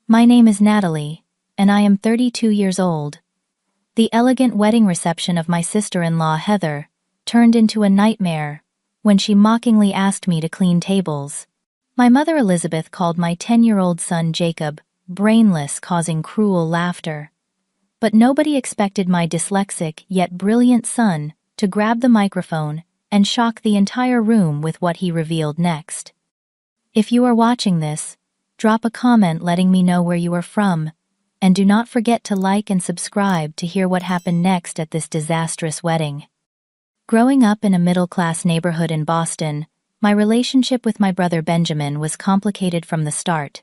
My name is Natalie, and I am 32 years old. The elegant wedding reception of my sister-in-law Heather turned into a nightmare when she mockingly asked me to clean tables. My mother Elizabeth called my 10-year-old son Jacob brainless, causing cruel laughter. But nobody expected my dyslexic yet brilliant son to grab the microphone and shock the entire room with what he revealed next. If you are watching this, drop a comment letting me know where you are from, and do not forget to like and subscribe to hear what happened next at this disastrous wedding. Growing up in a middle-class neighborhood in Boston, my relationship with my brother Benjamin was complicated from the start.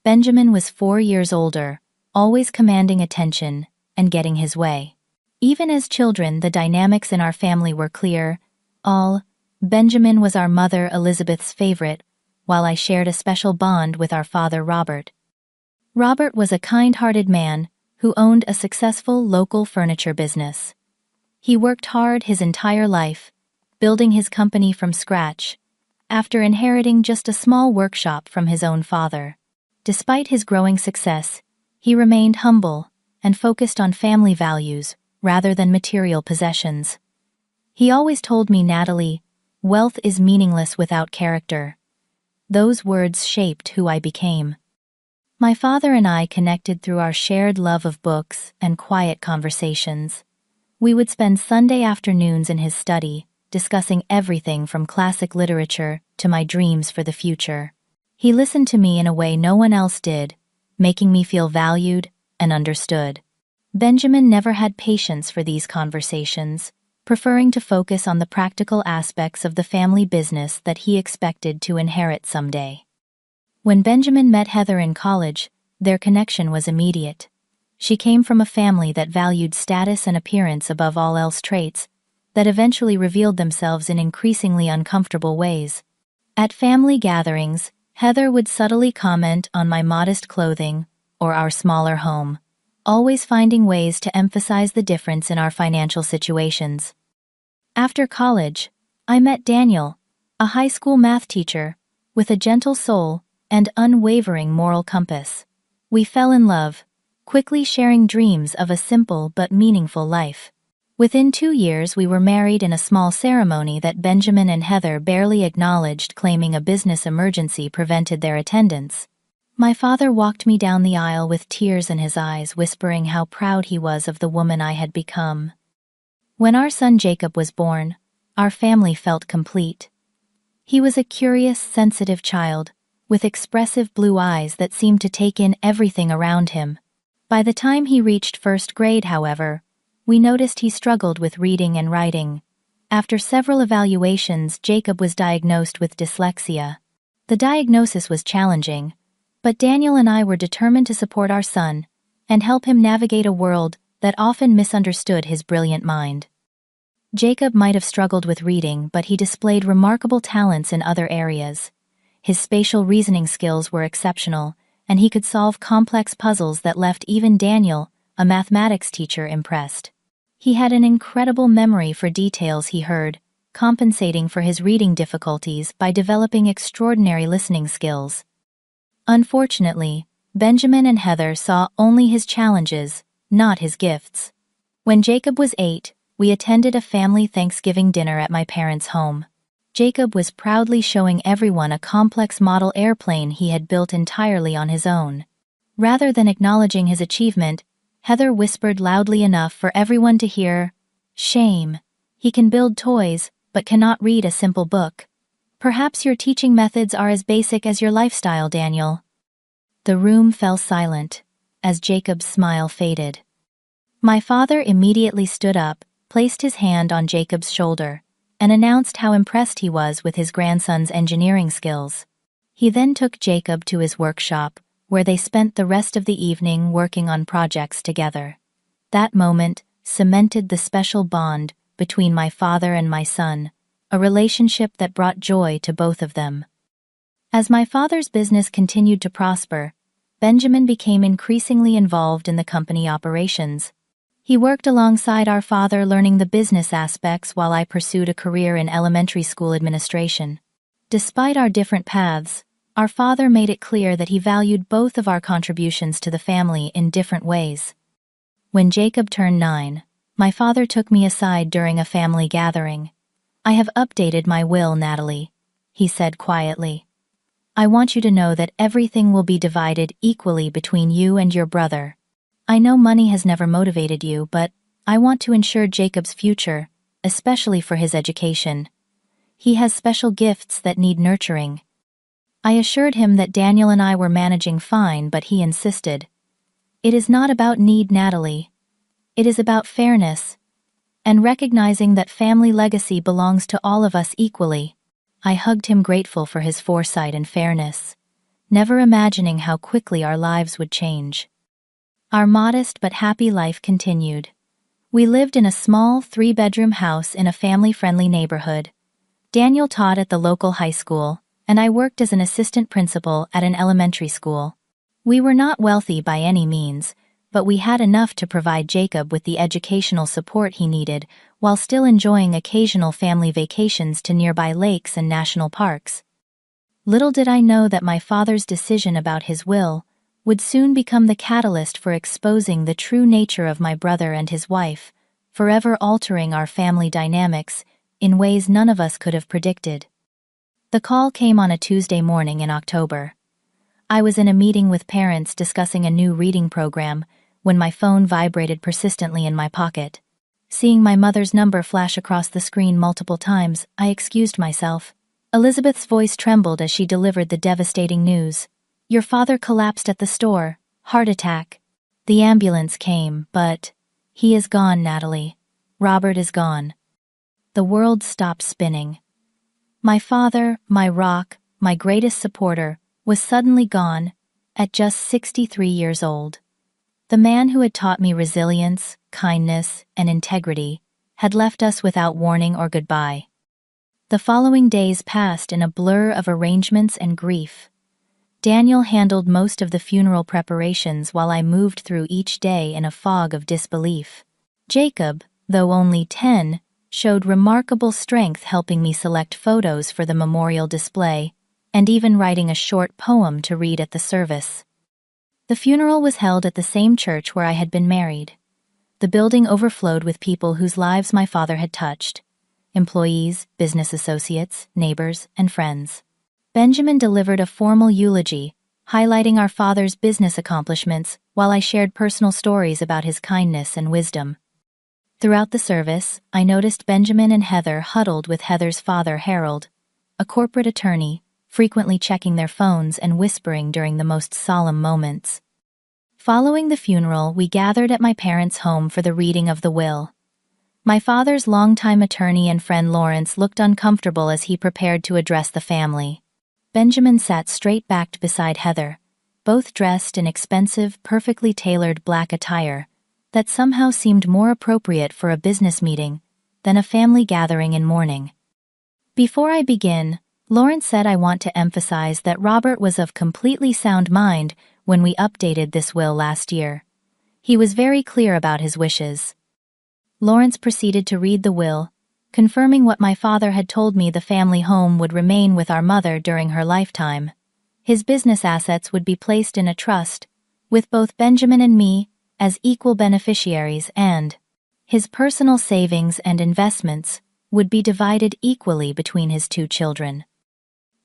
Benjamin was 4 years older, always commanding attention and getting his way. Even as children, the dynamics in our family were clear. Benjamin was our mother Elizabeth's favorite, while I shared a special bond with our father Robert. Robert was a kind-hearted man who owned a successful local furniture business. He worked hard his entire life, building his company from scratch, after inheriting just a small workshop from his own father. Despite his growing success, he remained humble and focused on family values rather than material possessions. He always told me, "Natalie, wealth is meaningless without character." Those words shaped who I became. My father and I connected through our shared love of books and quiet conversations. We would spend Sunday afternoons in his study, discussing everything from classic literature to my dreams for the future. He listened to me in a way no one else did, making me feel valued and understood. Benjamin never had patience for these conversations, preferring to focus on the practical aspects of the family business that he expected to inherit someday. When Benjamin met Heather in college, their connection was immediate. She came from a family that valued status and appearance above all else, traits that eventually revealed themselves in increasingly uncomfortable ways. At family gatherings, Heather would subtly comment on my modest clothing or our smaller home, always finding ways to emphasize the difference in our financial situations. After college, I met Daniel, a high school math teacher with a gentle soul and unwavering moral compass. We fell in love, quickly sharing dreams of a simple but meaningful life. Within 2 years, we were married in a small ceremony that Benjamin and Heather barely acknowledged, claiming a business emergency prevented their attendance. My father walked me down the aisle with tears in his eyes, whispering how proud he was of the woman I had become. When our son Jacob was born, our family felt complete. He was a curious, sensitive child, with expressive blue eyes that seemed to take in everything around him. By the time he reached first grade, however, we noticed he struggled with reading and writing. After several evaluations, Jacob was diagnosed with dyslexia. The diagnosis was challenging, but Daniel and I were determined to support our son and help him navigate a world that often misunderstood his brilliant mind. Jacob might have struggled with reading, but he displayed remarkable talents in other areas. His spatial reasoning skills were exceptional, and he could solve complex puzzles that left even Daniel, a mathematics teacher, impressed. He had an incredible memory for details he heard, compensating for his reading difficulties by developing extraordinary listening skills. Unfortunately, Benjamin and Heather saw only his challenges, not his gifts. When Jacob was 8, we attended a family Thanksgiving dinner at my parents' home. Jacob was proudly showing everyone a complex model airplane he had built entirely on his own. Rather than acknowledging his achievement, Heather whispered loudly enough for everyone to hear, "Shame. He can build toys, but cannot read a simple book. Perhaps your teaching methods are as basic as your lifestyle, Daniel." The room fell silent as Jacob's smile faded. My father immediately stood up, placed his hand on Jacob's shoulder, and announced how impressed he was with his grandson's engineering skills. He then took Jacob to his workshop, where they spent the rest of the evening working on projects together. That moment cemented the special bond between my father and my son, a relationship that brought joy to both of them. As my father's business continued to prosper, Benjamin became increasingly involved in the company operations. He worked alongside our father, learning the business aspects while I pursued a career in elementary school administration. Despite our different paths, Our father made it clear that he valued both of our contributions to the family in different ways. When Jacob turned 9, my father took me aside during a family gathering. "I have updated my will, Natalie," he said quietly. "I want you to know that everything will be divided equally between you and your brother. I know money has never motivated you, but I want to ensure Jacob's future, especially for his education. He has special gifts that need nurturing." I assured him that Daniel and I were managing fine, but he insisted. "It is not about need, Natalie. It is about fairness, and recognizing that family legacy belongs to all of us equally." I hugged him, grateful for his foresight and fairness, never imagining how quickly our lives would change. Our modest but happy life continued. We lived in a small 3-bedroom house in a family-friendly neighborhood. Daniel taught at the local high school, and I worked as an assistant principal at an elementary school. We were not wealthy by any means, but we had enough to provide Jacob with the educational support he needed while still enjoying occasional family vacations to nearby lakes and national parks. Little did I know that my father's decision about his will would soon become the catalyst for exposing the true nature of my brother and his wife, forever altering our family dynamics in ways none of us could have predicted. The call came on a Tuesday morning in October. I was in a meeting with parents discussing a new reading program when my phone vibrated persistently in my pocket. Seeing my mother's number flash across the screen multiple times, I excused myself. Elizabeth's voice trembled as she delivered the devastating news. "Your father collapsed at the store. Heart attack." The ambulance came, but he is gone, Natalie. Robert is gone. The world stopped spinning. My father, my rock, my greatest supporter, was suddenly gone, at just 63 years old. The man who had taught me resilience, kindness, and integrity had left us without warning or goodbye. The following days passed in a blur of arrangements and grief. Daniel handled most of the funeral preparations while I moved through each day in a fog of disbelief. Jacob, though only 10, showed remarkable strength, helping me select photos for the memorial display, and even writing a short poem to read at the service. The funeral was held at the same church where I had been married. The building overflowed with people whose lives my father had touched: employees, business associates, neighbors, and friends. Benjamin delivered a formal eulogy, highlighting our father's business accomplishments, while I shared personal stories about his kindness and wisdom. Throughout the service, I noticed Benjamin and Heather huddled with Heather's father, Harold, a corporate attorney, frequently checking their phones and whispering during the most solemn moments. Following the funeral, we gathered at my parents' home for the reading of the will. My father's longtime attorney and friend Lawrence looked uncomfortable as he prepared to address the family. Benjamin sat straight-backed beside Heather, both dressed in expensive, perfectly tailored black attire that somehow seemed more appropriate for a business meeting than a family gathering in mourning. "Before I begin," Lawrence said, "I want to emphasize that Robert was of completely sound mind when we updated this will last year. He was very clear about his wishes." Lawrence proceeded to read the will, confirming what my father had told me: the family home would remain with our mother during her lifetime. His business assets would be placed in a trust, with both Benjamin and me as equal beneficiaries, and his personal savings and investments would be divided equally between his 2 children.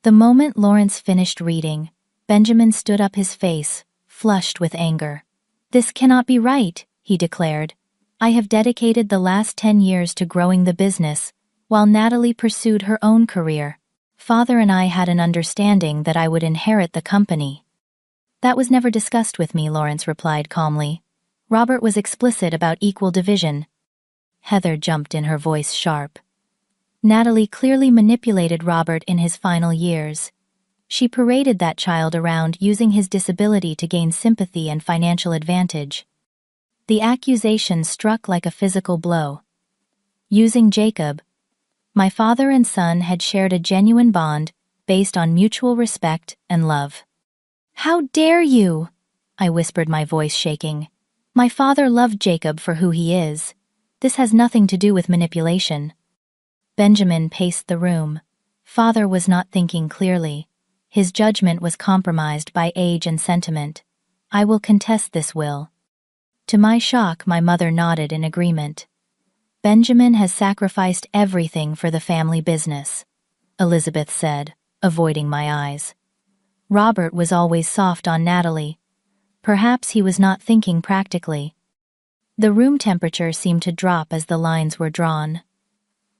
The moment Lawrence finished reading, Benjamin stood up, his face flushed with anger. "This cannot be right," he declared. "I have dedicated the last 10 years to growing the business, while Natalie pursued her own career. Father and I had an understanding that I would inherit the company." "That was never discussed with me," Lawrence replied calmly. "Robert was explicit about equal division." Heather jumped in, her voice sharp. "Natalie clearly manipulated Robert in his final years. She paraded that child around, using his disability to gain sympathy and financial advantage." The accusation struck like a physical blow. Using Jacob, my father and son had shared a genuine bond based on mutual respect and love. "How dare you!" I whispered, my voice shaking. "My father loved Jacob for who he is. This has nothing to do with manipulation." Benjamin paced the room. Father was not thinking clearly. His judgment was compromised by age and sentiment. "I will contest this will." To my shock, my mother nodded in agreement. "Benjamin has sacrificed everything for the family business," Elizabeth said, avoiding my eyes. "Robert was always soft on Natalie. Perhaps he was not thinking practically." The room temperature seemed to drop as the lines were drawn.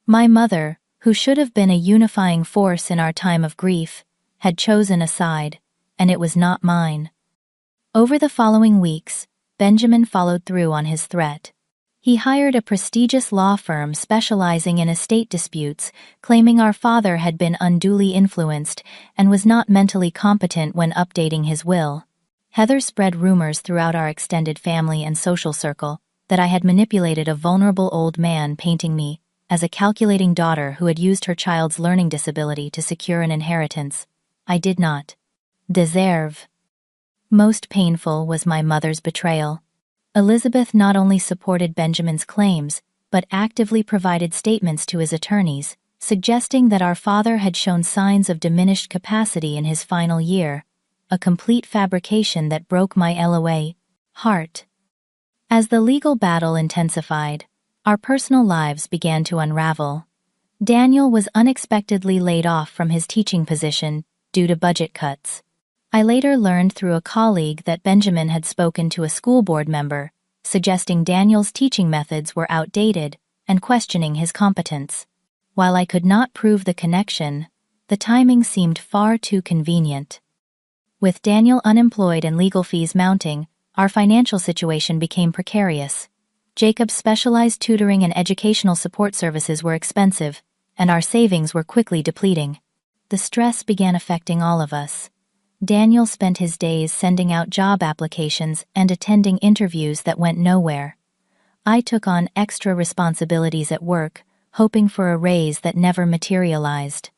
My mother, who should have been a unifying force in our time of grief, had chosen a side, and it was not mine. Over the following weeks, Benjamin followed through on his threat. He hired a prestigious law firm specializing in estate disputes, claiming our father had been unduly influenced and was not mentally competent when updating his will. Heather spread rumors throughout our extended family and social circle that I had manipulated a vulnerable old man, painting me as a calculating daughter who had used her child's learning disability to secure an inheritance I did not deserve. Most painful was my mother's betrayal. Elizabeth not only supported Benjamin's claims, but actively provided statements to his attorneys, suggesting that our father had shown signs of diminished capacity in his final year, a complete fabrication that broke my LOA heart. As the legal battle intensified, our personal lives began to unravel. Daniel was unexpectedly laid off from his teaching position due to budget cuts. I later learned through a colleague that Benjamin had spoken to a school board member, suggesting Daniel's teaching methods were outdated and questioning his competence. While I could not prove the connection, the timing seemed far too convenient. With Daniel unemployed and legal fees mounting, our financial situation became precarious. Jacob's specialized tutoring and educational support services were expensive, and our savings were quickly depleting. The stress began affecting all of us. Daniel spent his days sending out job applications and attending interviews that went nowhere. I took on extra responsibilities at work, hoping for a raise that never materialized.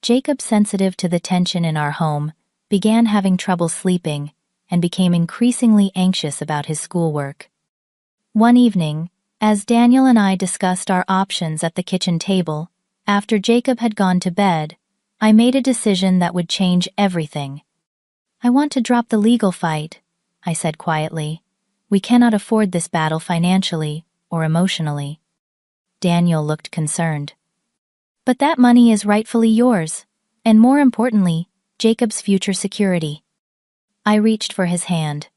Jacob, sensitive to the tension in our home, began having trouble sleeping and became increasingly anxious about his schoolwork. One evening, as Daniel and I discussed our options at the kitchen table, after Jacob had gone to bed, I made a decision that would change everything. "I want to drop the legal fight," I said quietly. "We cannot afford this battle financially or emotionally." Daniel looked concerned. "But that money is rightfully yours, and more importantly, Jacob's future security." I reached for his hand.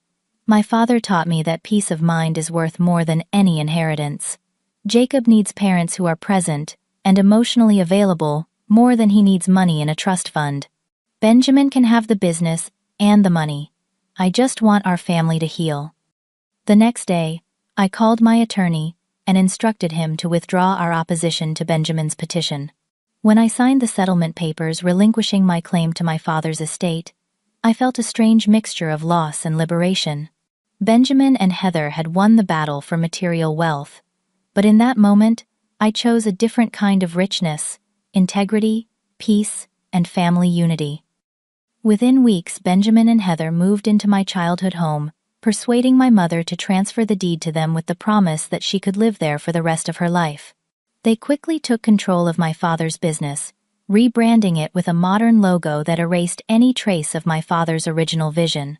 "My father taught me that peace of mind is worth more than any inheritance. Jacob needs parents who are present and emotionally available more than he needs money in a trust fund. Benjamin can have the business and the money. I just want our family to heal." The next day, I called my attorney and instructed him to withdraw our opposition to Benjamin's petition. When I signed the settlement papers relinquishing my claim to my father's estate, I felt a strange mixture of loss and liberation. Benjamin and Heather had won the battle for material wealth, but in that moment, I chose a different kind of richness: integrity, peace, and family unity. Within weeks, Benjamin and Heather moved into my childhood home, persuading my mother to transfer the deed to them with the promise that she could live there for the rest of her life. They quickly took control of my father's business, rebranding it with a modern logo that erased any trace of my father's original vision.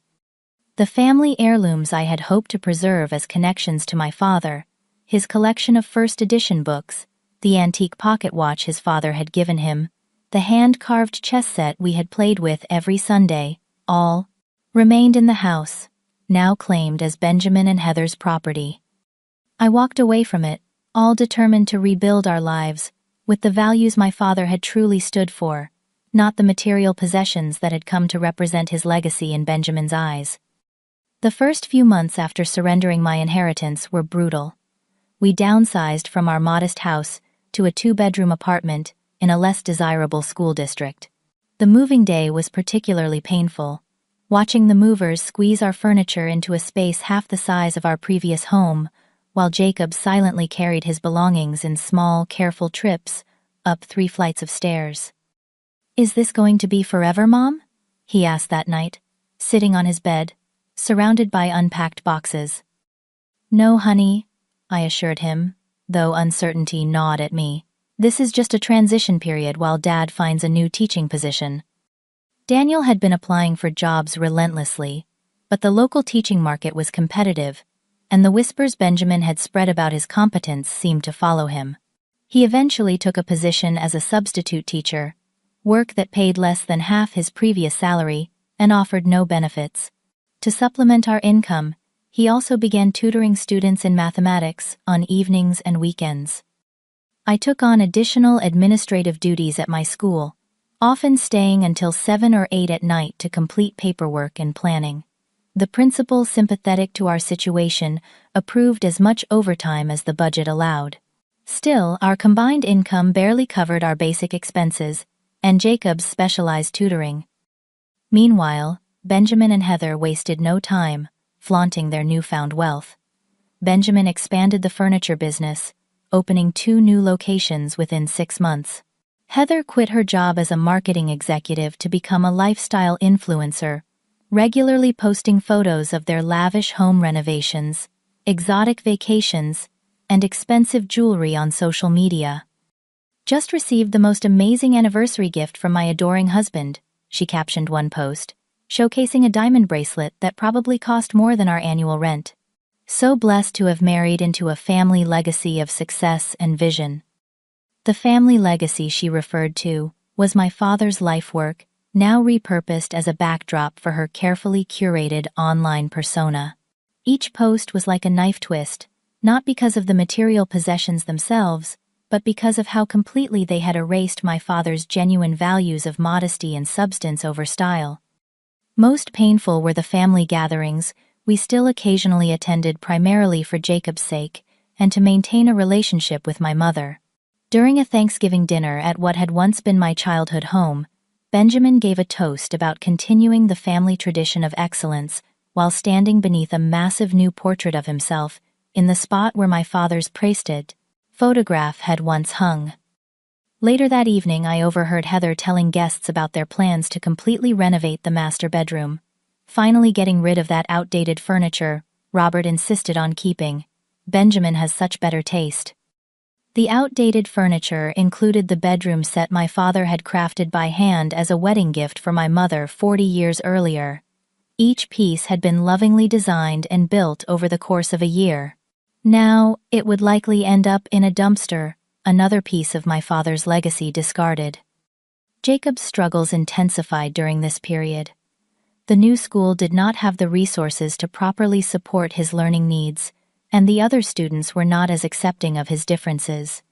The family heirlooms I had hoped to preserve as connections to my father, his collection of first edition books, the antique pocket watch his father had given him, the hand-carved chess set we had played with every Sunday, all remained in the house, now claimed as Benjamin and Heather's property. I walked away from it, all determined to rebuild our lives, with the values my father had truly stood for, not the material possessions that had come to represent his legacy in Benjamin's eyes. The first few months after surrendering my inheritance were brutal. We downsized from our modest house to a 2-bedroom apartment in a less desirable school district. The moving day was particularly painful, watching the movers squeeze our furniture into a space half the size of our previous home, while Jacob silently carried his belongings in small, careful trips up 3 flights of stairs. "Is this going to be forever, Mom?" he asked that night, sitting on his bed, surrounded by unpacked boxes. "No, honey," I assured him, though uncertainty gnawed at me. "This is just a transition period while Dad finds a new teaching position." Daniel had been applying for jobs relentlessly, but the local teaching market was competitive, and the whispers Benjamin had spread about his competence seemed to follow him. He eventually took a position as a substitute teacher, work that paid less than half his previous salary and offered no benefits. To supplement our income, he also began tutoring students in mathematics on evenings and weekends. I took on additional administrative duties at my school, often staying until 7 or 8 at night to complete paperwork and planning. The principal, sympathetic to our situation, approved as much overtime as the budget allowed. Still, our combined income barely covered our basic expenses, and Jacob's specialized tutoring. Meanwhile, Benjamin and Heather wasted no time, flaunting their newfound wealth. Benjamin expanded the furniture business, opening 2 new locations within 6 months. Heather quit her job as a marketing executive to become a lifestyle influencer, regularly posting photos of their lavish home renovations, exotic vacations, and expensive jewelry on social media. "Just received the most amazing anniversary gift from my adoring husband," she captioned one post, showcasing a diamond bracelet that probably cost more than our annual rent. "So blessed to have married into a family legacy of success and vision." The family legacy she referred to was my father's life work, now repurposed as a backdrop for her carefully curated online persona. Each post was like a knife twist, not because of the material possessions themselves, but because of how completely they had erased my father's genuine values of modesty and substance over style. Most painful were the family gatherings we still occasionally attended primarily for Jacob's sake and to maintain a relationship with my mother. During a Thanksgiving dinner at what had once been my childhood home, Benjamin gave a toast about continuing the family tradition of excellence while standing beneath a massive new portrait of himself in the spot where my father's praised photograph had once hung. Later that evening, I overheard Heather telling guests about their plans to completely renovate the master bedroom. Finally getting rid of that outdated furniture Robert insisted on keeping. "Benjamin has such better taste." The outdated furniture included the bedroom set my father had crafted by hand as a wedding gift for my mother 40 years earlier. Each piece had been lovingly designed and built over the course of a year. Now, it would likely end up in a dumpster, another piece of my father's legacy discarded. Jacob's struggles intensified during this period. The new school did not have the resources to properly support his learning needs, and the other students were not as accepting of his differences.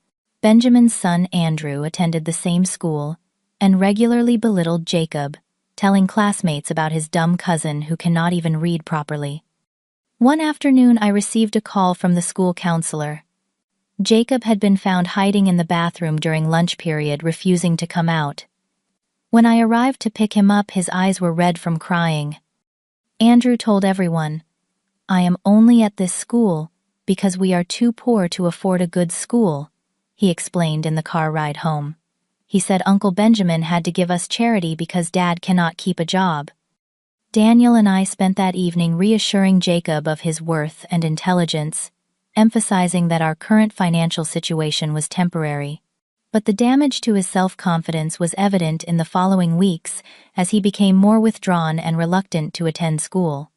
Benjamin's son Andrew attended the same school and regularly belittled Jacob, telling classmates about his dumb cousin who cannot even read properly. One afternoon, I received a call from the school counselor. Jacob had been found hiding in the bathroom during lunch period, refusing to come out. When I arrived to pick him up, his eyes were red from crying. Andrew told everyone, "I am only at this school because we are too poor to afford a good school," he explained in the car ride home. He said Uncle Benjamin had to give us charity because Dad cannot keep a job. Daniel and I spent that evening reassuring Jacob of his worth and intelligence, emphasizing that our current financial situation was temporary. But the damage to his self-confidence was evident in the following weeks as he became more withdrawn and reluctant to attend school.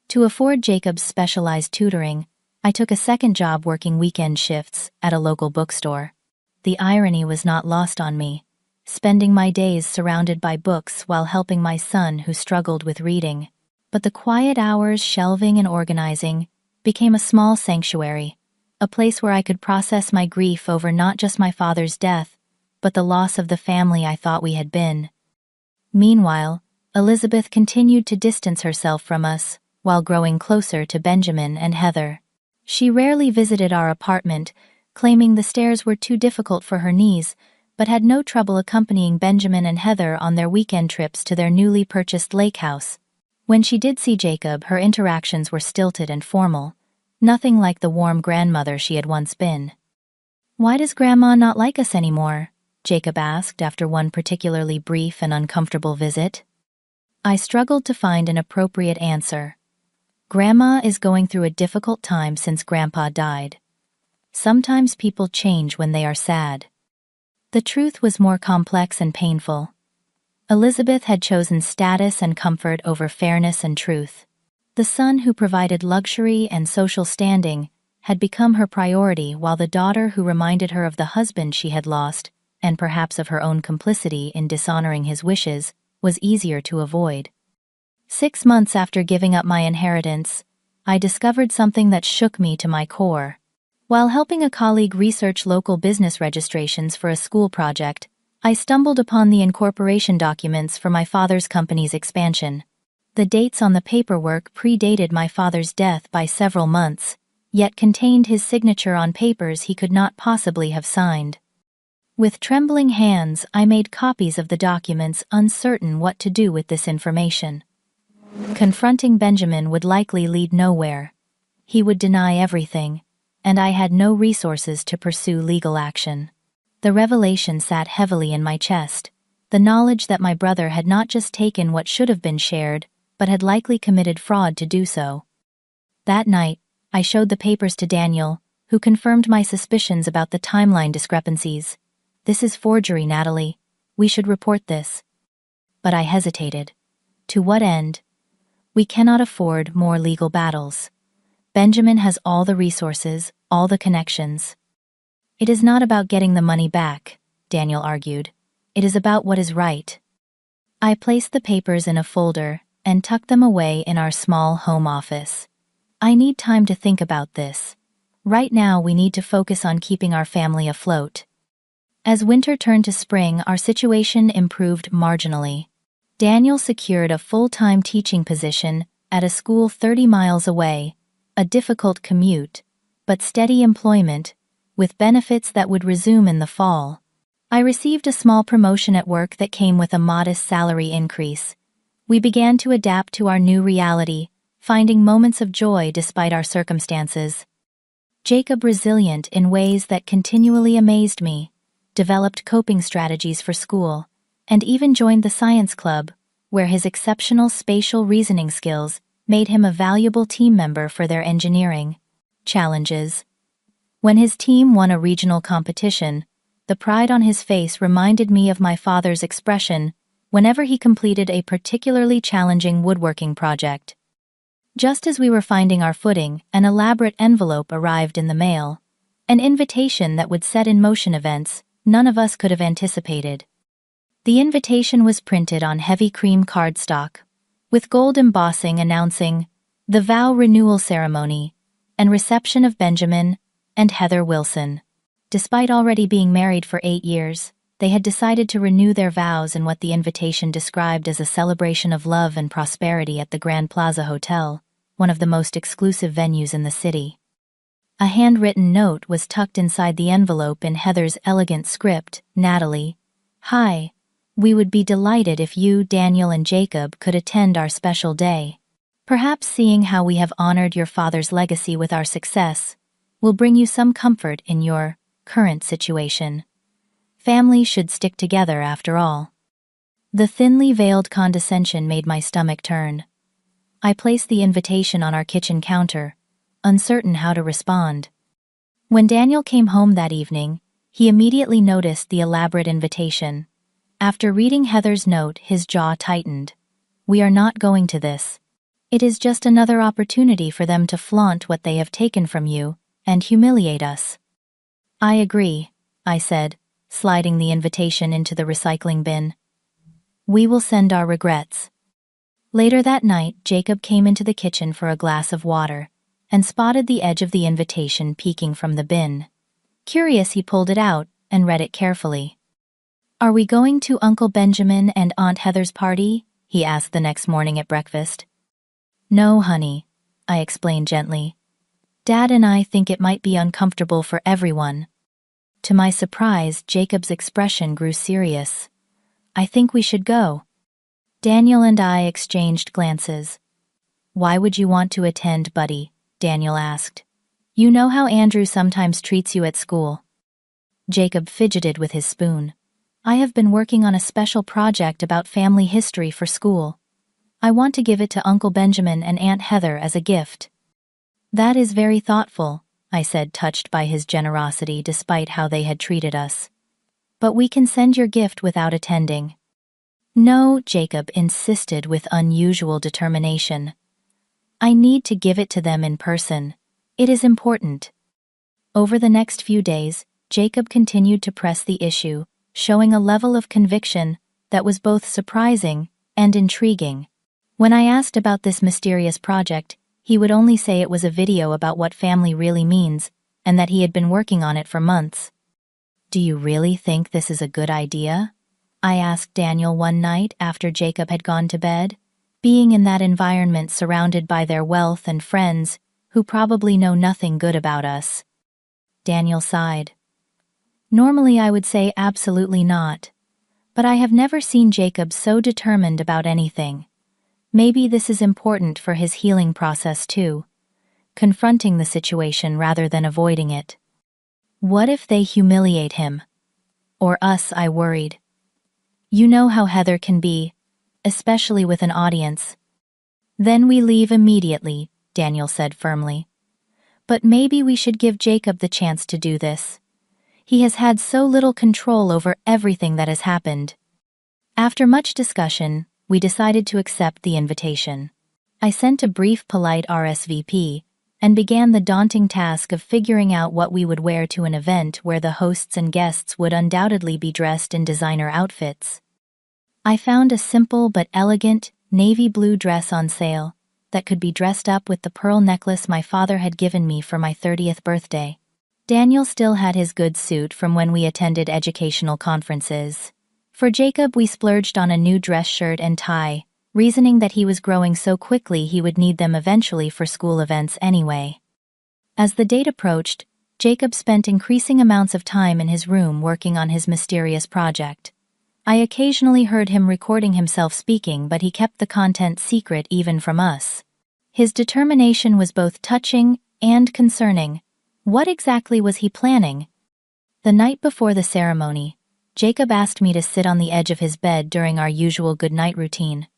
To afford Jacob's specialized tutoring, I took a second job working weekend shifts at a local bookstore. The irony was not lost on me, spending my days surrounded by books while helping my son who struggled with reading. But the quiet hours shelving and organizing became a small sanctuary, a place where I could process my grief over not just my father's death, but the loss of the family I thought we had been. Meanwhile, Elizabeth continued to distance herself from us while growing closer to Benjamin and Heather. She rarely visited our apartment, claiming the stairs were too difficult for her knees, but had no trouble accompanying Benjamin and Heather on their weekend trips to their newly purchased lake house. When she did see Jacob, her interactions were stilted and formal, nothing like the warm grandmother she had once been. "Why does Grandma not like us anymore?" Jacob asked after one particularly brief and uncomfortable visit. I struggled to find an appropriate answer. "Grandma is going through a difficult time since Grandpa died. Sometimes people change when they are sad." The truth was more complex and painful. Elizabeth had chosen status and comfort over fairness and truth. The son who provided luxury and social standing had become her priority, while the daughter who reminded her of the husband she had lost, and perhaps of her own complicity in dishonoring his wishes, was easier to avoid. 6 months after giving up my inheritance, I discovered something that shook me to my core. While helping a colleague research local business registrations for a school project, I stumbled upon the incorporation documents for my father's company's expansion. The dates on the paperwork predated my father's death by several months, yet contained his signature on papers he could not possibly have signed. With trembling hands, I made copies of the documents, uncertain what to do with this information. Confronting Benjamin would likely lead nowhere. He would deny everything, and I had no resources to pursue legal action. The revelation sat heavily in my chest, the knowledge that my brother had not just taken what should have been shared, but had likely committed fraud to do so. That night, I showed the papers to Daniel, who confirmed my suspicions about the timeline discrepancies. "This is forgery, Natalie. We should report this." But I hesitated. To what end? We cannot afford more legal battles. Benjamin has all the resources, all the connections. "It is not about getting the money back," Daniel argued. "It is about what is right." I placed the papers in a folder and tucked them away in our small home office. "I need time to think about this. Right now we need to focus on keeping our family afloat." As winter turned to spring, our situation improved marginally. Daniel secured a full-time teaching position at a school 30 miles away, a difficult commute, but steady employment, with benefits that would resume in the fall. I received a small promotion at work that came with a modest salary increase. We began to adapt to our new reality, finding moments of joy despite our circumstances. Jacob, resilient in ways that continually amazed me, developed coping strategies for school, and even joined the science club, where his exceptional spatial reasoning skills made him a valuable team member for their engineering challenges. When his team won a regional competition, the pride on his face reminded me of my father's expression whenever he completed a particularly challenging woodworking project. Just as we were finding our footing, an elaborate envelope arrived in the mail, an invitation that would set in motion events none of us could have anticipated. The invitation was printed on heavy cream cardstock, with gold embossing announcing the vow renewal ceremony and reception of Benjamin and Heather Wilson. Despite already being married for 8 years, they had decided to renew their vows in what the invitation described as a celebration of love and prosperity at the Grand Plaza Hotel, one of the most exclusive venues in the city. A handwritten note was tucked inside the envelope in Heather's elegant script. "Natalie, hi. We would be delighted if you, Daniel, and Jacob could attend our special day. Perhaps seeing how we have honored your father's legacy with our success will bring you some comfort in your current situation. Families should stick together after all." The thinly veiled condescension made my stomach turn. I placed the invitation on our kitchen counter, uncertain how to respond. When Daniel came home that evening, he immediately noticed the elaborate invitation. After reading Heather's note, his jaw tightened. "We are not going to this. It is just another opportunity for them to flaunt what they have taken from you and humiliate us." "I agree," I said, sliding the invitation into the recycling bin. "We will send our regrets." Later that night, Jacob came into the kitchen for a glass of water and spotted the edge of the invitation peeking from the bin. Curious, he pulled it out and read it carefully. "Are we going to Uncle Benjamin and Aunt Heather's party?" he asked the next morning at breakfast. "No, honey," I explained gently. "Dad and I think it might be uncomfortable for everyone." To my surprise, Jacob's expression grew serious. "I think we should go." Daniel and I exchanged glances. "Why would you want to attend, buddy?" Daniel asked. "You know how Andrew sometimes treats you at school." Jacob fidgeted with his spoon. "I have been working on a special project about family history for school. I want to give it to Uncle Benjamin and Aunt Heather as a gift." "That is very thoughtful," I said, touched by his generosity despite how they had treated us. "But we can send your gift without attending." No, Jacob insisted with unusual determination. I need to give it to them in person. It is important. Over the next few days, Jacob continued to press the issue, showing a level of conviction that was both surprising and intriguing. When I asked about this mysterious project, he would only say it was a video about what family really means, and that he had been working on it for months. Do you really think this is a good idea? I asked Daniel one night after Jacob had gone to bed. Being in that environment surrounded by their wealth and friends, who probably know nothing good about us. Daniel sighed. Normally I would say absolutely not. But I have never seen Jacob so determined about anything. Maybe this is important for his healing process too. Confronting the situation rather than avoiding it. What if they humiliate him? Or us, I worried. You know how Heather can be, especially with an audience. Then we leave immediately, Daniel said firmly. But maybe we should give Jacob the chance to do this. He has had so little control over everything that has happened. After much discussion, we decided to accept the invitation. I sent a brief polite RSVP and began the daunting task of figuring out what we would wear to an event where the hosts and guests would undoubtedly be dressed in designer outfits. I found a simple but elegant navy blue dress on sale that could be dressed up with the pearl necklace my father had given me for my 30th birthday. Daniel still had his good suit from when we attended educational conferences. For Jacob, we splurged on a new dress shirt and tie, reasoning that he was growing so quickly he would need them eventually for school events anyway. As the date approached, Jacob spent increasing amounts of time in his room working on his mysterious project. I occasionally heard him recording himself speaking, but he kept the content secret even from us. His determination was both touching and concerning. What exactly was he planning? The night before the ceremony, Jacob asked me to sit on the edge of his bed during our usual goodnight routine.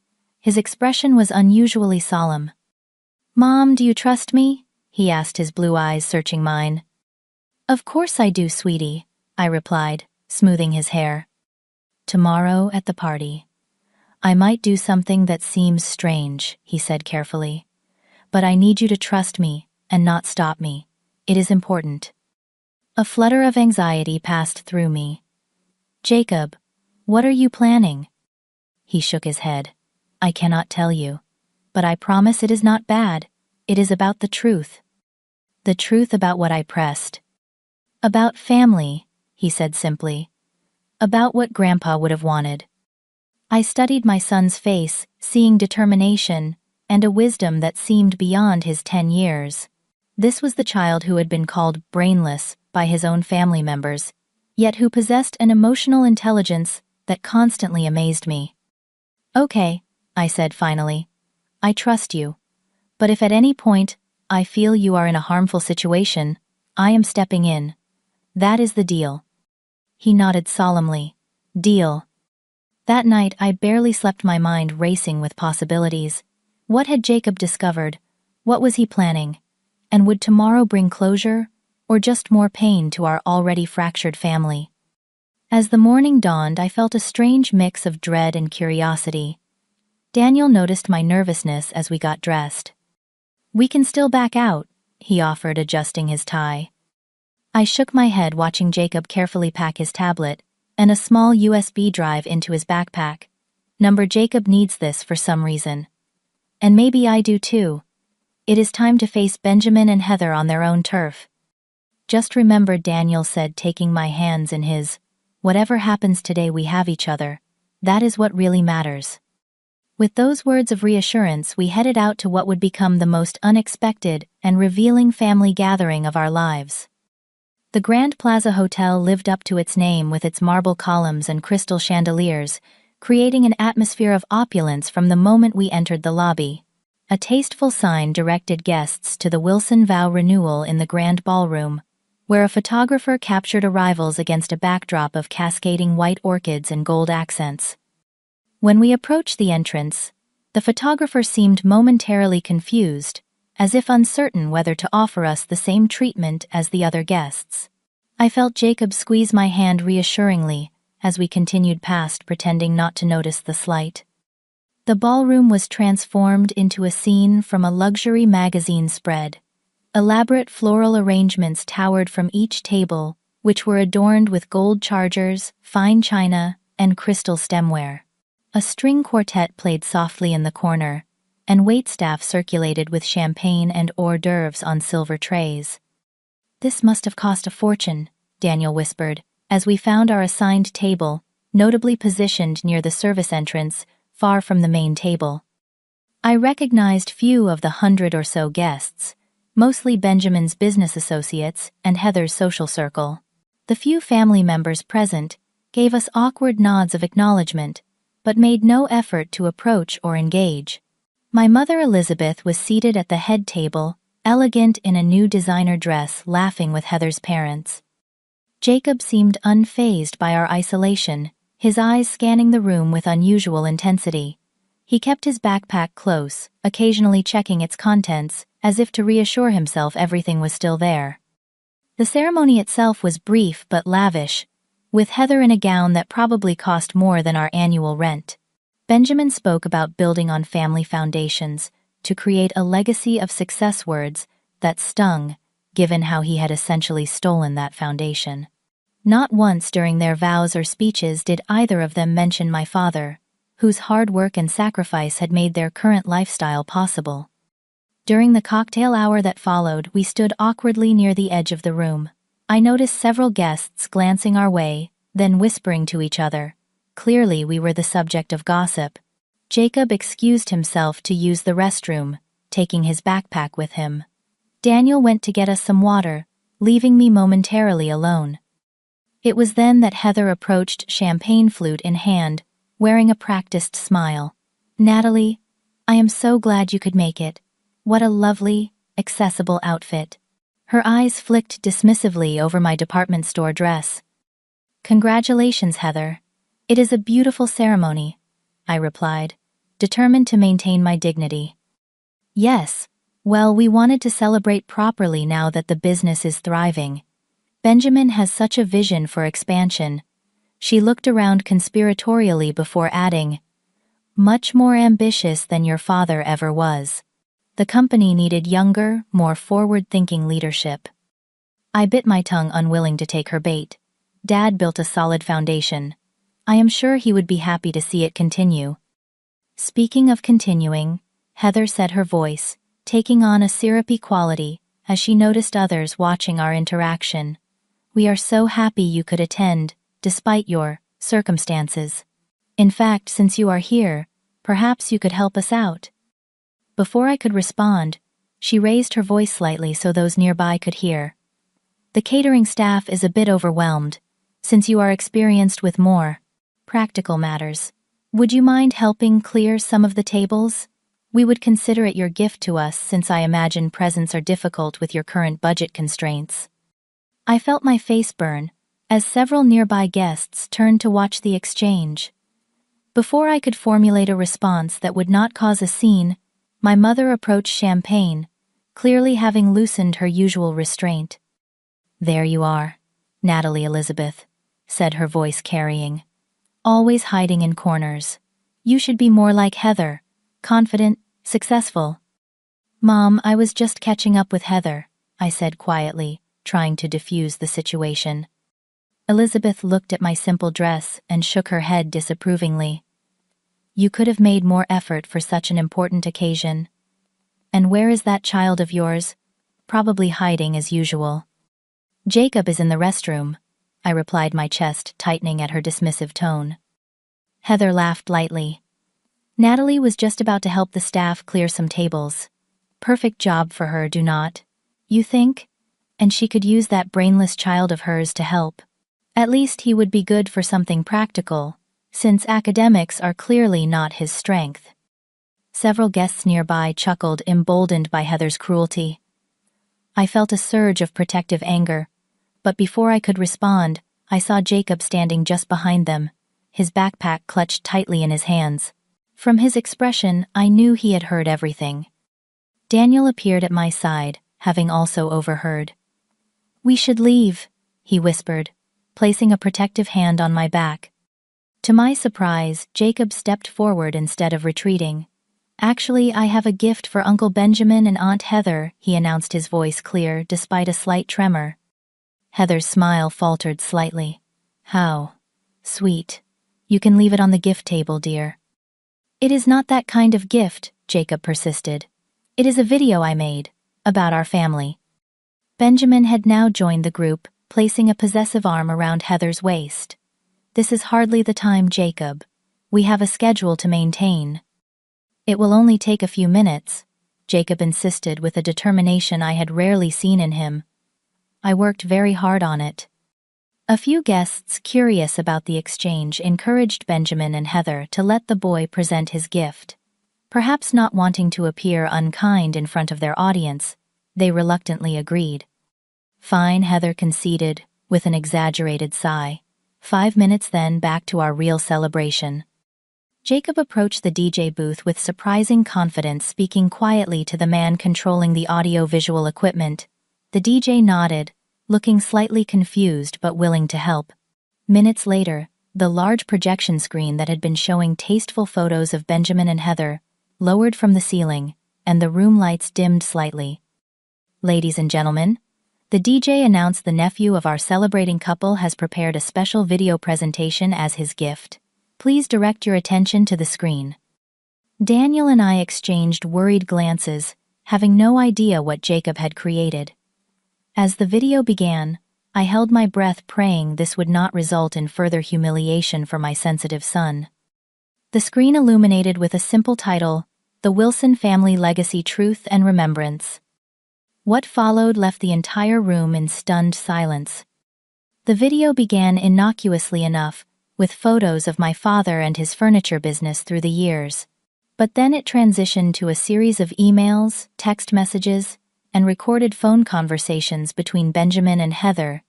His expression was unusually solemn. "Mom, do you trust me?" he asked, his blue eyes searching mine. "Of course I do, sweetie," I replied, smoothing his hair. "Tomorrow at the party. I might do something that seems strange," he said carefully. "But I need you to trust me and not stop me. It is important." A flutter of anxiety passed through me. "Jacob, what are you planning?" He shook his head. "I cannot tell you. But I promise it is not bad. It is about the truth." The truth about what I pressed. "About family," he said simply. "About what Grandpa would have wanted." I studied my son's face, seeing determination and a wisdom that seemed beyond his 10 years. This was the child who had been called brainless by his own family members, yet who possessed an emotional intelligence that constantly amazed me. "Okay," I said finally. "I trust you. But if at any point I feel you are in a harmful situation, I am stepping in. That is the deal." He nodded solemnly. "Deal." That night I barely slept, my mind racing with possibilities. What had Jacob discovered? What was he planning? And would tomorrow bring closure, or just more pain to our already fractured family? As the morning dawned, I felt a strange mix of dread and curiosity. Daniel noticed my nervousness as we got dressed. "We can still back out," he offered, adjusting his tie. I shook my head, watching Jacob carefully pack his tablet and a small USB drive into his backpack. Jacob needs this for some reason. And maybe I do too. It is time to face Benjamin and Heather on their own turf. "Just remember," Daniel said, taking my hands in his, "whatever happens today, we have each other. That is what really matters." With those words of reassurance, we headed out to what would become the most unexpected and revealing family gathering of our lives. The Grand Plaza Hotel lived up to its name with its marble columns and crystal chandeliers, creating an atmosphere of opulence from the moment we entered the lobby. A tasteful sign directed guests to the Wilson Vow Renewal in the Grand Ballroom, where a photographer captured arrivals against a backdrop of cascading white orchids and gold accents. When we approached the entrance, the photographer seemed momentarily confused, as if uncertain whether to offer us the same treatment as the other guests. I felt Jacob squeeze my hand reassuringly as we continued past, pretending not to notice the slight. The ballroom was transformed into a scene from a luxury magazine spread. Elaborate floral arrangements towered from each table, which were adorned with gold chargers, fine china, and crystal stemware. A string quartet played softly in the corner, and waitstaff circulated with champagne and hors d'oeuvres on silver trays. "This must have cost a fortune," Daniel whispered, as we found our assigned table, notably positioned near the service entrance, far from the main table. I recognized few of the 100 or so guests, mostly Benjamin's business associates and Heather's social circle. The few family members present gave us awkward nods of acknowledgement, but made no effort to approach or engage. My mother Elizabeth was seated at the head table, elegant in a new designer dress, laughing with Heather's parents. Jacob seemed unfazed by our isolation, his eyes scanning the room with unusual intensity. He kept his backpack close, occasionally checking its contents, as if to reassure himself everything was still there. The ceremony itself was brief but lavish, with Heather in a gown that probably cost more than our annual rent. Benjamin spoke about building on family foundations to create a legacy of success, words that stung, given how he had essentially stolen that foundation. Not once during their vows or speeches did either of them mention my father, whose hard work and sacrifice had made their current lifestyle possible. During the cocktail hour that followed, we stood awkwardly near the edge of the room. I noticed several guests glancing our way, then whispering to each other. Clearly we were the subject of gossip. Jacob excused himself to use the restroom, taking his backpack with him. Daniel went to get us some water, leaving me momentarily alone. It was then that Heather approached, champagne flute in hand, wearing a practiced smile. "Natalie, I am so glad you could make it. What a lovely, accessible outfit." Her eyes flicked dismissively over my department store dress. "Congratulations, Heather. It is a beautiful ceremony," I replied, determined to maintain my dignity. "Yes, well, we wanted to celebrate properly now that the business is thriving. Benjamin has such a vision for expansion." She looked around conspiratorially before adding, "Much more ambitious than your father ever was. The company needed younger, more forward-thinking leadership." I bit my tongue, unwilling to take her bait. Dad built a solid foundation. I am sure he would be happy to see it continue. Speaking of continuing, Heather said, her voice taking on a syrupy quality as she noticed others watching our interaction. "We are so happy you could attend, despite your circumstances. In fact, since you are here, perhaps you could help us out." Before I could respond, she raised her voice slightly so those nearby could hear. "The catering staff is a bit overwhelmed, since you are experienced with more practical matters. Would you mind helping clear some of the tables? We would consider it your gift to us, since I imagine presents are difficult with your current budget constraints." I felt my face burn, as several nearby guests turned to watch the exchange. Before I could formulate a response that would not cause a scene, my mother approached champagne, clearly having loosened her usual restraint. "There you are, Natalie Elizabeth," said her voice carrying. "Always hiding in corners. You should be more like Heather, confident, successful." "Mom, I was just catching up with Heather," I said quietly, trying to diffuse the situation. Elizabeth looked at my simple dress and shook her head disapprovingly. "You could have made more effort for such an important occasion. And where is that child of yours? Probably hiding as usual." "Jacob is in the restroom," I replied, my chest tightening at her dismissive tone. Heather laughed lightly. "Natalie was just about to help the staff clear some tables. Perfect job for her, do not you think? And she could use that brainless child of hers to help. At least he would be good for something practical, since academics are clearly not his strength." Several guests nearby chuckled, emboldened by Heather's cruelty. I felt a surge of protective anger, but before I could respond, I saw Jacob standing just behind them, his backpack clutched tightly in his hands. From his expression, I knew he had heard everything. Daniel appeared at my side, having also overheard. "We should leave," he whispered, placing a protective hand on my back, To my surprise, Jacob stepped forward instead of retreating. "Actually, I have a gift for Uncle Benjamin and Aunt Heather," he announced, his voice clear despite a slight tremor. Heather's smile faltered slightly. "How sweet. You can leave it on the gift table, dear." "It is not that kind of gift," Jacob persisted. "It is a video I made about our family." Benjamin had now joined the group, placing a possessive arm around Heather's waist. "This is hardly the time, Jacob. We have a schedule to maintain." "It will only take a few minutes," Jacob insisted with a determination I had rarely seen in him. "I worked very hard on it." A few guests, curious about the exchange, encouraged Benjamin and Heather to let the boy present his gift. Perhaps not wanting to appear unkind in front of their audience, they reluctantly agreed. "Fine," Heather conceded, with an exaggerated sigh. 5 minutes then, back to our real celebration. Jacob approached the DJ booth with surprising confidence, speaking quietly to the man controlling the audio-visual equipment. The DJ nodded, looking slightly confused but willing to help. Minutes later, the large projection screen that had been showing tasteful photos of Benjamin and Heather lowered from the ceiling, and the room lights dimmed slightly. "Ladies and gentlemen," the DJ announced, "the nephew of our celebrating couple has prepared a special video presentation as his gift. Please direct your attention to the screen." Daniel and I exchanged worried glances, having no idea what Jacob had created. As the video began, I held my breath, praying this would not result in further humiliation for my sensitive son. The screen illuminated with a simple title, "The Wilson Family Legacy: Truth and Remembrance." What followed left the entire room in stunned silence. The video began innocuously enough, with photos of my father and his furniture business through the years. But then it transitioned to a series of emails, text messages, and recorded phone conversations between Benjamin and Heather,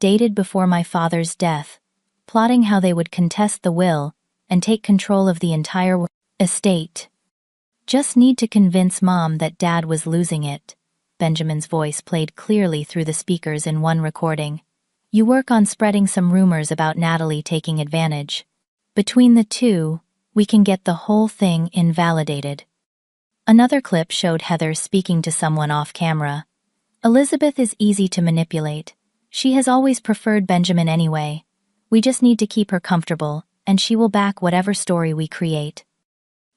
dated before my father's death, plotting how they would contest the will and take control of the entire estate. "Just need to convince Mom that Dad was losing it," Benjamin's voice played clearly through the speakers in one recording. "You work on spreading some rumors about Natalie taking advantage. Between the two, we can get the whole thing invalidated." Another clip showed Heather speaking to someone off camera. "Elizabeth is easy to manipulate. She has always preferred Benjamin anyway. We just need to keep her comfortable, and she will back whatever story we create."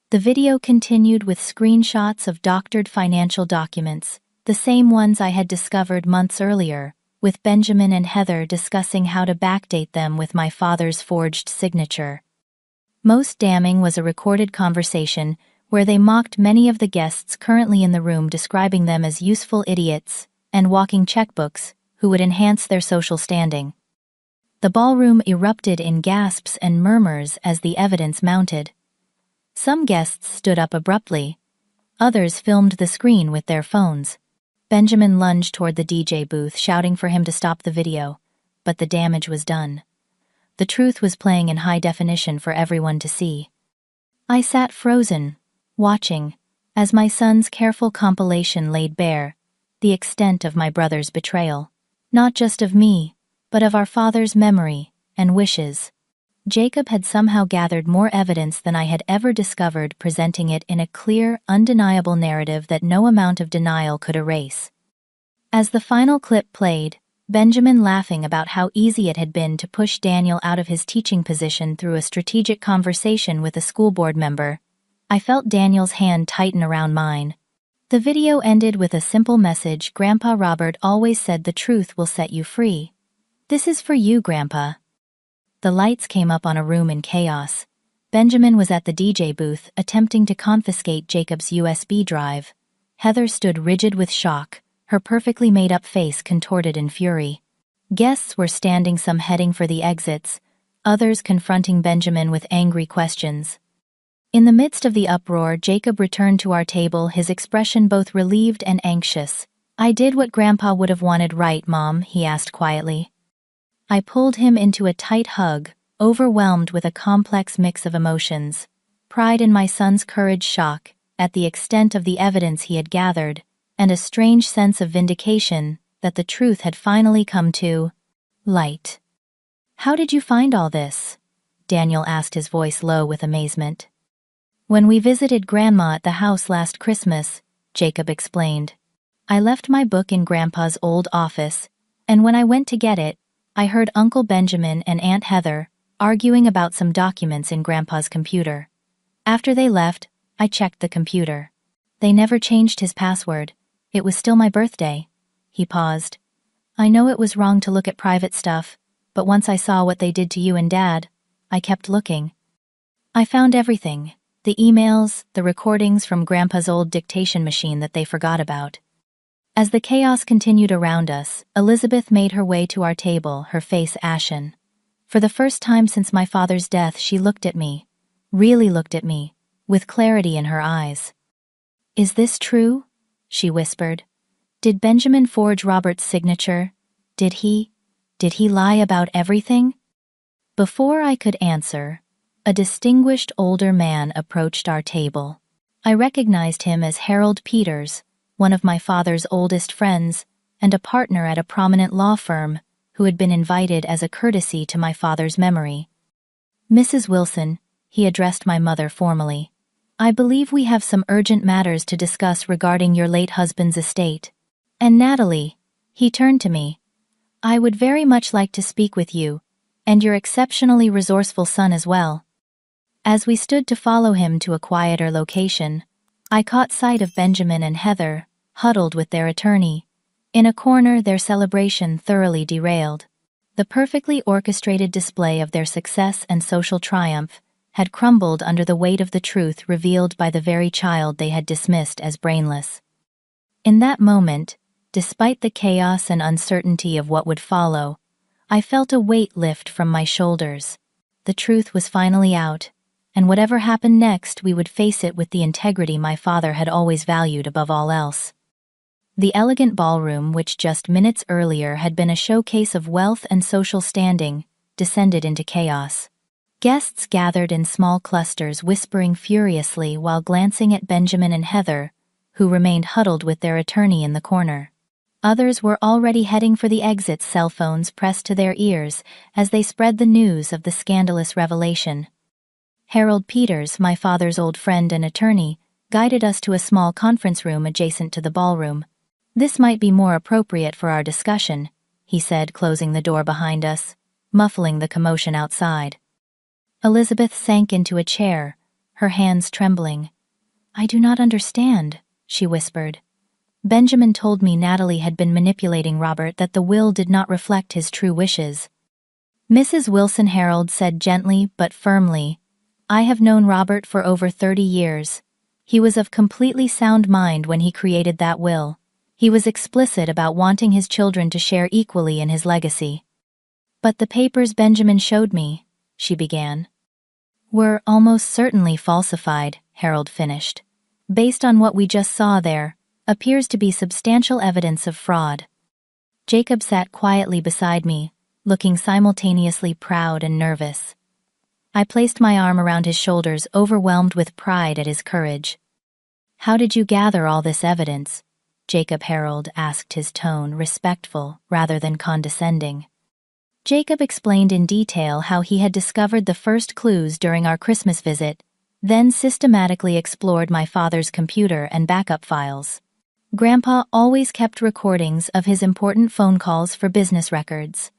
The video continued with screenshots of doctored financial documents, the same ones I had discovered months earlier, with Benjamin and Heather discussing how to backdate them with my father's forged signature. Most damning was a recorded conversation where they mocked many of the guests currently in the room, describing them as useful idiots and walking checkbooks who would enhance their social standing. The ballroom erupted in gasps and murmurs as the evidence mounted. Some guests stood up abruptly. Others filmed the screen with their phones. Benjamin lunged toward the DJ booth, shouting for him to stop the video, but the damage was done. The truth was playing in high definition for everyone to see. I sat frozen, watching, as my son's careful compilation laid bare the extent of my brother's betrayal, not just of me, but of our father's memory and wishes. Jacob had somehow gathered more evidence than I had ever discovered, presenting it in a clear, undeniable narrative that no amount of denial could erase. As the final clip played, Benjamin laughing about how easy it had been to push Daniel out of his teaching position through a strategic conversation with a school board member, I felt Daniel's hand tighten around mine. The video ended with a simple message: "Grandpa Robert always said the truth will set you free. This is for you, Grandpa." The lights came up on a room in chaos. Benjamin was at the DJ booth, attempting to confiscate Jacob's USB drive. Heather stood rigid with shock, her perfectly made-up face contorted in fury. Guests were standing, some heading for the exits, others confronting Benjamin with angry questions. In the midst of the uproar, Jacob returned to our table, his expression both relieved and anxious. "I did what Grandpa would have wanted, right, Mom?" he asked quietly. I pulled him into a tight hug, overwhelmed with a complex mix of emotions: pride in my son's courage, shock at the extent of the evidence he had gathered, and a strange sense of vindication that the truth had finally come to light. "How did you find all this?" Daniel asked, his voice low with amazement. When we visited Grandma at the house last Christmas, Jacob explained. I left my book in Grandpa's old office, and when I went to get it, I heard Uncle Benjamin and Aunt Heather arguing about some documents in Grandpa's computer. After they left, I checked the computer. They never changed his password. It was still my birthday. He paused. I know it was wrong to look at private stuff, but once I saw what they did to you and Dad, I kept looking. I found everything. The emails, the recordings from Grandpa's old dictation machine that they forgot about. As the chaos continued around us, Elizabeth made her way to our table, her face ashen. For the first time since my father's death, she looked at me, really looked at me, with clarity in her eyes. Is this true? She whispered. Did Benjamin forge Robert's signature? Did he lie about everything? Before I could answer, a distinguished older man approached our table. I recognized him as Harold Peters, one of my father's oldest friends, and a partner at a prominent law firm, who had been invited as a courtesy to my father's memory. Mrs. Wilson, he addressed my mother formally. I believe we have some urgent matters to discuss regarding your late husband's estate. And Natalie, he turned to me. I would very much like to speak with you, and your exceptionally resourceful son as well. As we stood to follow him to a quieter location, I caught sight of Benjamin and Heather, huddled with their attorney. In a corner, their celebration thoroughly derailed. The perfectly orchestrated display of their success and social triumph had crumbled under the weight of the truth revealed by the very child they had dismissed as brainless. In that moment, despite the chaos and uncertainty of what would follow, I felt a weight lift from my shoulders. The truth was finally out, and whatever happened next, we would face it with the integrity my father had always valued above all else. The elegant ballroom, which just minutes earlier had been a showcase of wealth and social standing, descended into chaos. Guests gathered in small clusters, whispering furiously while glancing at Benjamin and Heather, who remained huddled with their attorney in the corner. Others were already heading for the exits, cell phones pressed to their ears as they spread the news of the scandalous revelation. Harold Peters, my father's old friend and attorney, guided us to a small conference room adjacent to the ballroom. This might be more appropriate for our discussion, he said, closing the door behind us, muffling the commotion outside. Elizabeth sank into a chair, her hands trembling. I do not understand, she whispered. Benjamin told me Natalie had been manipulating Robert, that the will did not reflect his true wishes. Mrs. Wilson, Harold said gently but firmly, I have known Robert for over 30 years. He was of completely sound mind when he created that will. He was explicit about wanting his children to share equally in his legacy. But the papers Benjamin showed me, she began, were almost certainly falsified, Harold finished. Based on what we just saw, there appears to be substantial evidence of fraud. Jacob sat quietly beside me, looking simultaneously proud and nervous. I placed my arm around his shoulders, overwhelmed with pride at his courage. How did you gather all this evidence? Jacob, Harold asked, his tone respectful rather than condescending. Jacob explained in detail how he had discovered the first clues during our Christmas visit, then systematically explored my father's computer and backup files. Grandpa always kept recordings of his important phone calls for business records.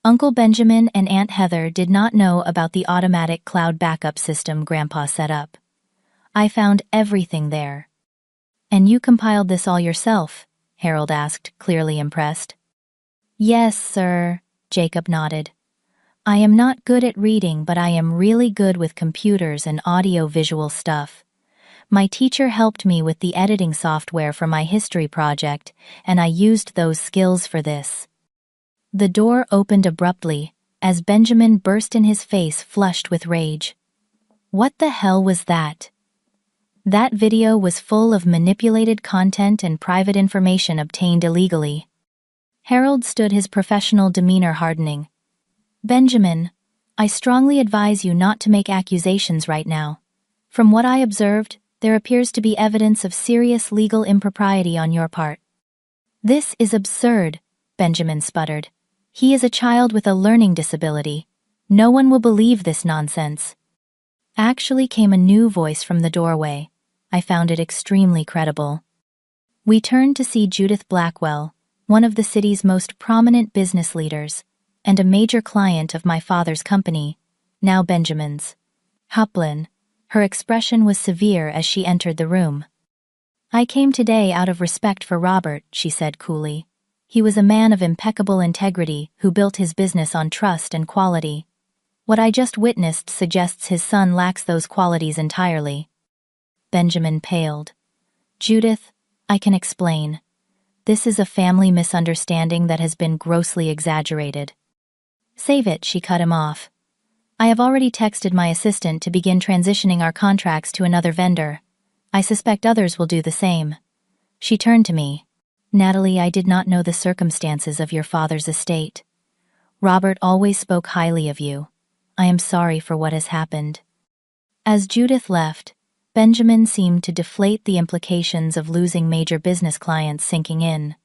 Uncle Benjamin and Aunt Heather did not know about the automatic cloud backup system Grandpa set up. I found everything there. And you compiled this all yourself? Harold asked, clearly impressed. Yes, sir, Jacob nodded. I am not good at reading, but I am really good with computers and audio-visual stuff. My teacher helped me with the editing software for my history project, and I used those skills for this. The door opened abruptly, as Benjamin burst in, his face flushed with rage. What the hell was that? That video was full of manipulated content and private information obtained illegally. Harold stood, his professional demeanor hardening. Benjamin, I strongly advise you not to make accusations right now. From what I observed, there appears to be evidence of serious legal impropriety on your part. This is absurd, Benjamin sputtered. He is a child with a learning disability. No one will believe this nonsense. Actually came a new voice from the doorway. I found it extremely credible. We turned to see Judith Blackwell, one of the city's most prominent business leaders, and a major client of my father's company, now Benjamin's. Hoplin. Her expression was severe as she entered the room. I came today out of respect for Robert, she said coolly. He was a man of impeccable integrity who built his business on trust and quality. What I just witnessed suggests his son lacks those qualities entirely. Benjamin paled. Judith, I can explain. This is a family misunderstanding that has been grossly exaggerated. Save it, she cut him off. I have already texted my assistant to begin transitioning our contracts to another vendor. I suspect others will do the same. She turned to me. Natalie, I did not know the circumstances of your father's estate. Robert always spoke highly of you. I am sorry for what has happened. As Judith left, Benjamin seemed to deflate the implications of losing major business clients sinking in.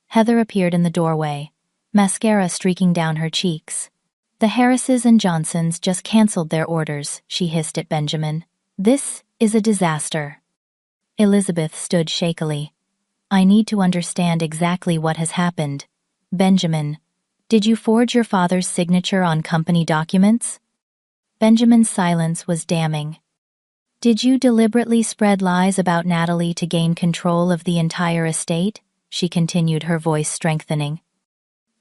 Heather appeared in the doorway, mascara streaking down her cheeks. The Harrises and Johnsons just canceled their orders, she hissed at Benjamin. This is a disaster. Elizabeth stood shakily. I need to understand exactly what has happened. Benjamin, did you forge your father's signature on company documents? Benjamin's silence was damning. Did you deliberately spread lies about Natalie to gain control of the entire estate? She continued, her voice strengthening.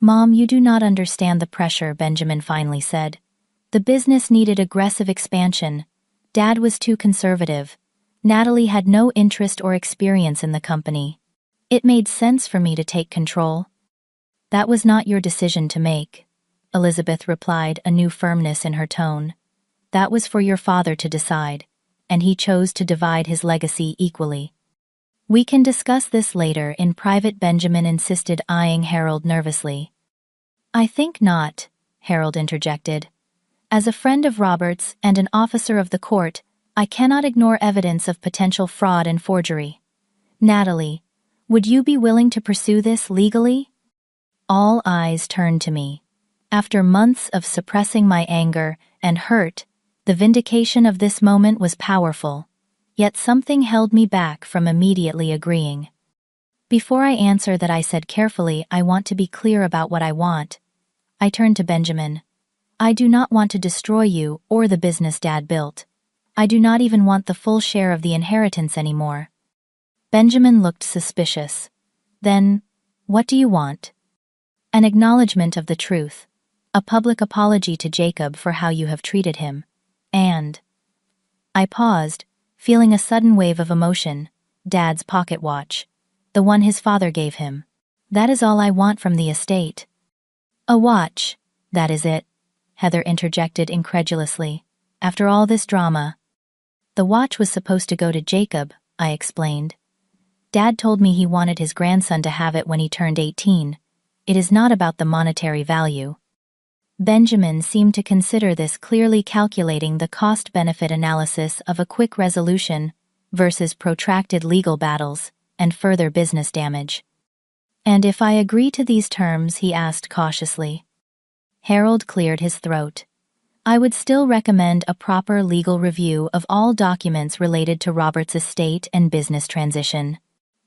Mom, you do not understand the pressure, Benjamin finally said. The business needed aggressive expansion. Dad was too conservative. Natalie had no interest or experience in the company. It made sense for me to take control. That was not your decision to make, Elizabeth replied, a new firmness in her tone. That was for your father to decide, and he chose to divide his legacy equally. We can discuss this later in private, Benjamin insisted, eyeing Harold nervously. I think not, Harold interjected. As a friend of Robert's and an officer of the court, I cannot ignore evidence of potential fraud and forgery. Natalie, would you be willing to pursue this legally? All eyes turned to me. After months of suppressing my anger and hurt, the vindication of this moment was powerful. Yet something held me back from immediately agreeing. Before I answer that, I said carefully, I want to be clear about what I want. I turned to Benjamin. I do not want to destroy you or the business Dad built. I do not even want the full share of the inheritance anymore. Benjamin looked suspicious. Then, what do you want? An acknowledgement of the truth. A public apology to Jacob for how you have treated him. And... I paused, feeling a sudden wave of emotion. Dad's pocket watch. The one his father gave him. That is all I want from the estate. A watch, that is it, Heather interjected incredulously. After all this drama. The watch was supposed to go to Jacob, I explained. Dad told me he wanted his grandson to have it when he turned 18. It is not about the monetary value. Benjamin seemed to consider this, clearly calculating the cost-benefit analysis of a quick resolution versus protracted legal battles and further business damage. And if I agree to these terms, he asked cautiously. Harold cleared his throat. I would still recommend a proper legal review of all documents related to Robert's estate and business transition.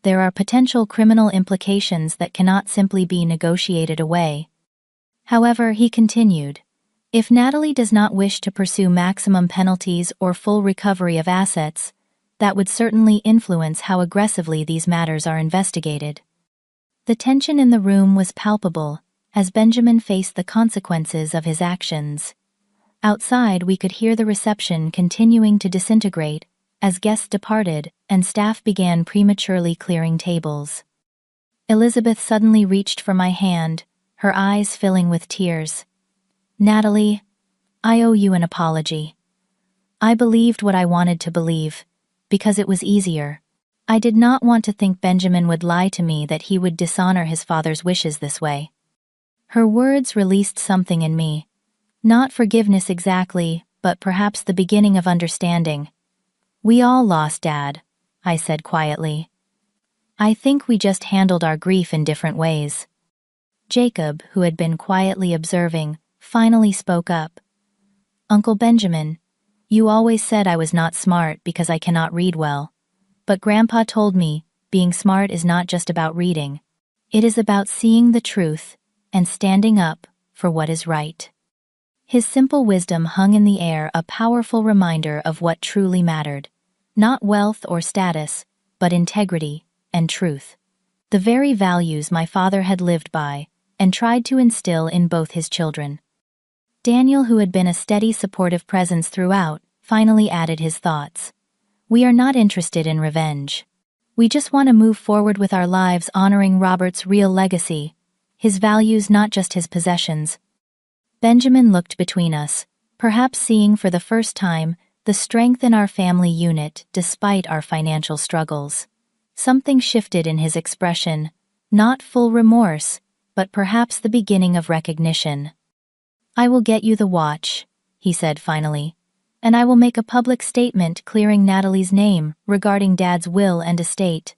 There are potential criminal implications that cannot simply be negotiated away. However, he continued, if Natalie does not wish to pursue maximum penalties or full recovery of assets, that would certainly influence how aggressively these matters are investigated. The tension in the room was palpable as Benjamin faced the consequences of his actions. Outside, we could hear the reception continuing to disintegrate as guests departed and staff began prematurely clearing tables. Elizabeth suddenly reached for my hand, her eyes filling with tears. Natalie, I owe you an apology. I believed what I wanted to believe, because it was easier. I did not want to think Benjamin would lie to me, that he would dishonor his father's wishes this way. Her words released something in me. Not forgiveness exactly, but perhaps the beginning of understanding. We all lost Dad, I said quietly. I think we just handled our grief in different ways. Jacob, who had been quietly observing, finally spoke up. Uncle Benjamin, you always said I was not smart because I cannot read well. But Grandpa told me, being smart is not just about reading. It is about seeing the truth and standing up for what is right. His simple wisdom hung in the air, a powerful reminder of what truly mattered. Not wealth or status, but integrity and truth. The very values my father had lived by and tried to instill in both his children. Daniel, who had been a steady, supportive presence throughout, finally added his thoughts. We are not interested in revenge. We just want to move forward with our lives, honoring Robert's real legacy, his values, not just his possessions. Benjamin looked between us, perhaps seeing for the first time the strength in our family unit despite our financial struggles. Something shifted in his expression, not full remorse, but perhaps the beginning of recognition. I will get you the watch, he said finally, and I will make a public statement clearing Natalie's name regarding Dad's will and estate.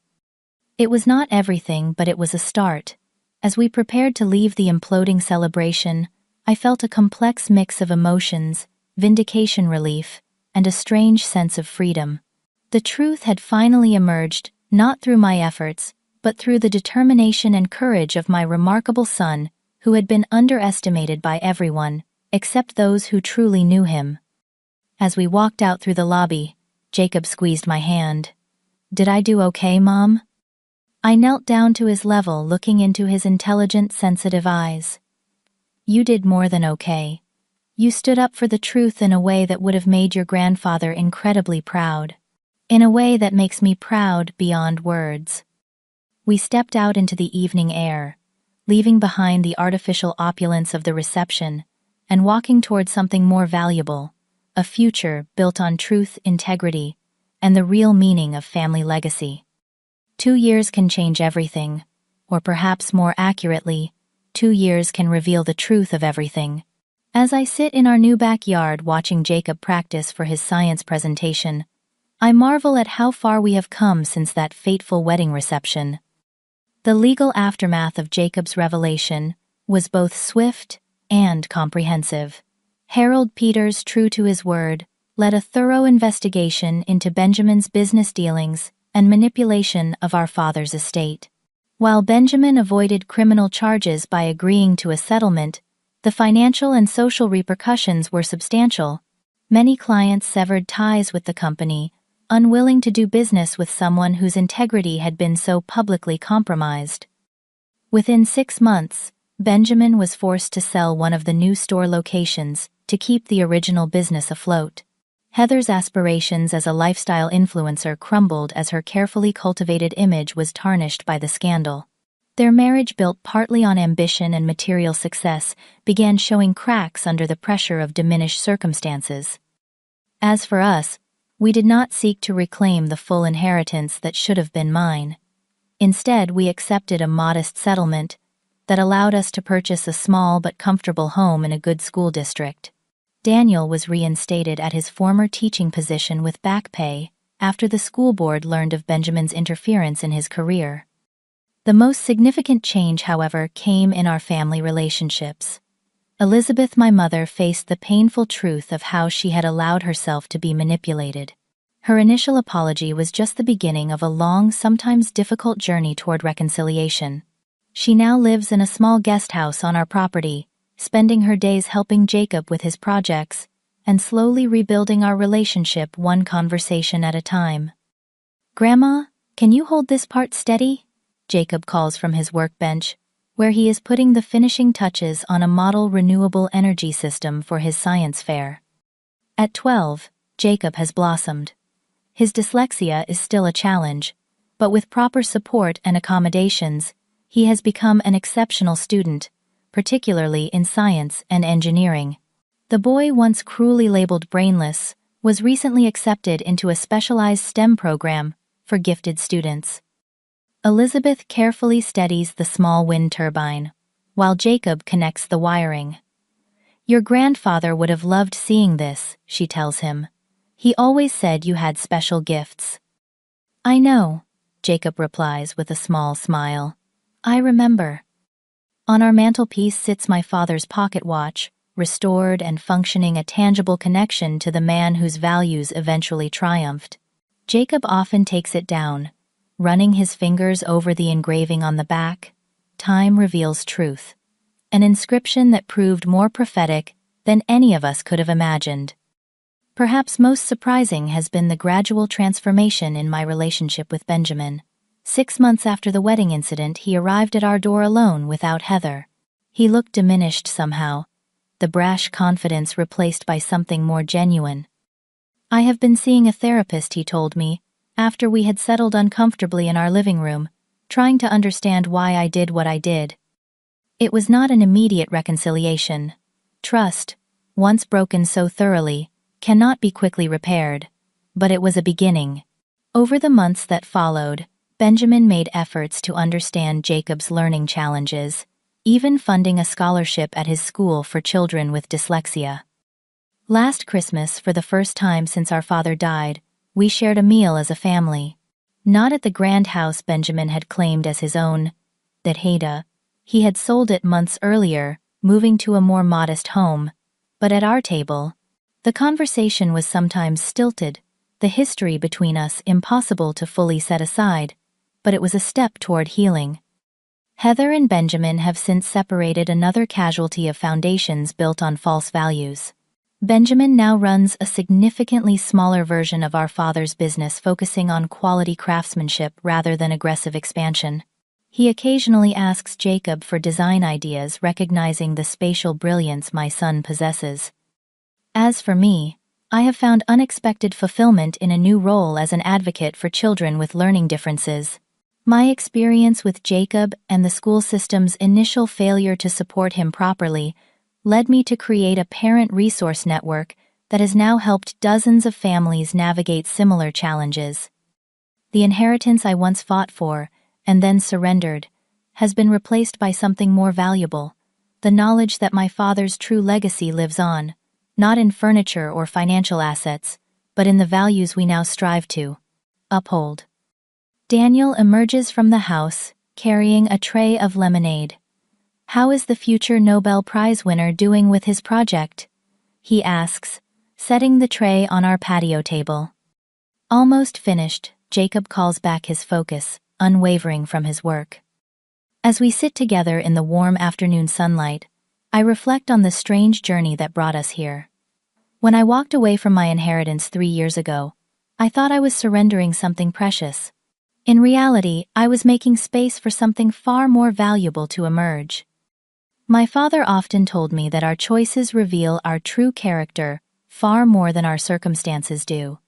It was not everything, but it was a start. As we prepared to leave the imploding celebration, I felt a complex mix of emotions, vindication, relief, and a strange sense of freedom. The truth had finally emerged, not through my efforts, but through the determination and courage of my remarkable son, who had been underestimated by everyone, except those who truly knew him. As we walked out through the lobby, Jacob squeezed my hand. Did I do okay, Mom? I knelt down to his level, looking into his intelligent, sensitive eyes. You did more than okay. You stood up for the truth in a way that would have made your grandfather incredibly proud. In a way that makes me proud beyond words. We stepped out into the evening air, leaving behind the artificial opulence of the reception and walking toward something more valuable, a future built on truth, integrity, and the real meaning of family legacy. 2 years can change everything, or perhaps more accurately, 2 years can reveal the truth of everything. As I sit in our new backyard watching Jacob practice for his science presentation, I marvel at how far we have come since that fateful wedding reception. The legal aftermath of Jacob's revelation was both swift and comprehensive. Harold Peters, true to his word, led a thorough investigation into Benjamin's business dealings and manipulation of our father's estate. While Benjamin avoided criminal charges by agreeing to a settlement, the financial and social repercussions were substantial. Many clients severed ties with the company, unwilling to do business with someone whose integrity had been so publicly compromised. Within 6 months, Benjamin was forced to sell one of the new store locations to keep the original business afloat. Heather's aspirations as a lifestyle influencer crumbled as her carefully cultivated image was tarnished by the scandal. Their marriage, built partly on ambition and material success, began showing cracks under the pressure of diminished circumstances. As for us, we did not seek to reclaim the full inheritance that should have been mine. Instead, we accepted a modest settlement that allowed us to purchase a small but comfortable home in a good school district. Daniel was reinstated at his former teaching position with back pay after the school board learned of Benjamin's interference in his career. The most significant change, however, came in our family relationships. Elizabeth, my mother, faced the painful truth of how she had allowed herself to be manipulated. Her initial apology was just the beginning of a long, sometimes difficult journey toward reconciliation. She now lives in a small guest house on our property, spending her days helping Jacob with his projects and slowly rebuilding our relationship one conversation at a time. Grandma, can you hold this part steady? Jacob calls from his workbench, where he is putting the finishing touches on a model renewable energy system for his science fair. At 12, Jacob has blossomed. His dyslexia is still a challenge, but with proper support and accommodations, he has become an exceptional student, particularly in science and engineering. The boy, once cruelly labeled brainless, was recently accepted into a specialized STEM program for gifted students. Elizabeth carefully steadies the small wind turbine, while Jacob connects the wiring. Your grandfather would have loved seeing this, she tells him. He always said you had special gifts. I know, Jacob replies with a small smile. I remember. On our mantelpiece sits my father's pocket watch, restored and functioning a tangible connection to the man whose values eventually triumphed. Jacob often takes it down, running his fingers over the engraving on the back. Time reveals truth. An inscription that proved more prophetic than any of us could have imagined. Perhaps most surprising has been the gradual transformation in my relationship with Benjamin. 6 months after the wedding incident, he arrived at our door alone without Heather. He looked diminished somehow, the brash confidence replaced by something more genuine. "I have been seeing a therapist," he told me, after we had settled uncomfortably in our living room, trying to understand why I did what I did. It was not an immediate reconciliation. Trust, once broken so thoroughly, cannot be quickly repaired, but it was a beginning. Over the months that followed, Benjamin made efforts to understand Jacob's learning challenges, even funding a scholarship at his school for children with dyslexia. Last Christmas, for the first time since our father died, we shared a meal as a family. Not at the grand house Benjamin had claimed as his own, that he had sold it months earlier, moving to a more modest home, but at our table. The conversation was sometimes stilted, the history between us impossible to fully set aside, but it was a step toward healing. Heather and Benjamin have since separated, another casualty of foundations built on false values. Benjamin now runs a significantly smaller version of our father's business, focusing on quality craftsmanship rather than aggressive expansion. He occasionally asks Jacob for design ideas, recognizing the spatial brilliance my son possesses. As for me, I have found unexpected fulfillment in a new role as an advocate for children with learning differences. My experience with Jacob and the school system's initial failure to support him properly led me to create a parent resource network that has now helped dozens of families navigate similar challenges. The inheritance I once fought for, and then surrendered, has been replaced by something more valuable: the knowledge that my father's true legacy lives on, not in furniture or financial assets, but in the values we now strive to uphold. Daniel emerges from the house, carrying a tray of lemonade. "How is the future Nobel Prize winner doing with his project?" he asks, setting the tray on our patio table. "Almost finished," Jacob calls back, his focus unwavering from his work. As we sit together in the warm afternoon sunlight, I reflect on the strange journey that brought us here. When I walked away from my inheritance 3 years ago, I thought I was surrendering something precious. In reality, I was making space for something far more valuable to emerge. My father often told me that our choices reveal our true character far more than our circumstances do.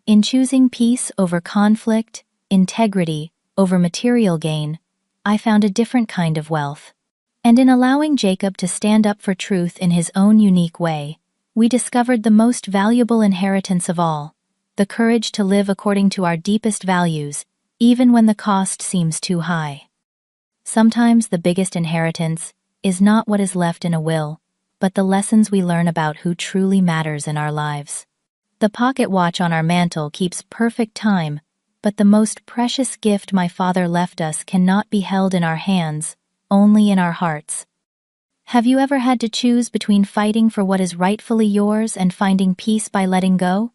In choosing peace over conflict, integrity over material gain, I found a different kind of wealth. And in allowing Jacob to stand up for truth in his own unique way, we discovered the most valuable inheritance of all: the courage to live according to our deepest values, even when the cost seems too high. Sometimes the biggest inheritance is not what is left in a will, but the lessons we learn about who truly matters in our lives. The pocket watch on our mantle keeps perfect time, but the most precious gift my father left us cannot be held in our hands, only in our hearts. Have you ever had to choose between fighting for what is rightfully yours and finding peace by letting go?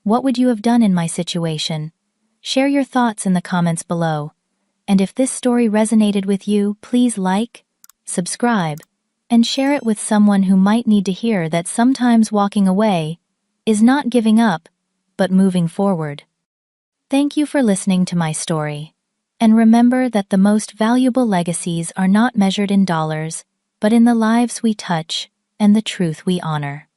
What would you have done in my situation? Share your thoughts in the comments below. And if this story resonated with you, please like, subscribe, and share it with someone who might need to hear that sometimes walking away is not giving up, but moving forward. Thank you for listening to my story. And remember that the most valuable legacies are not measured in dollars, but in the lives we touch and the truth we honor.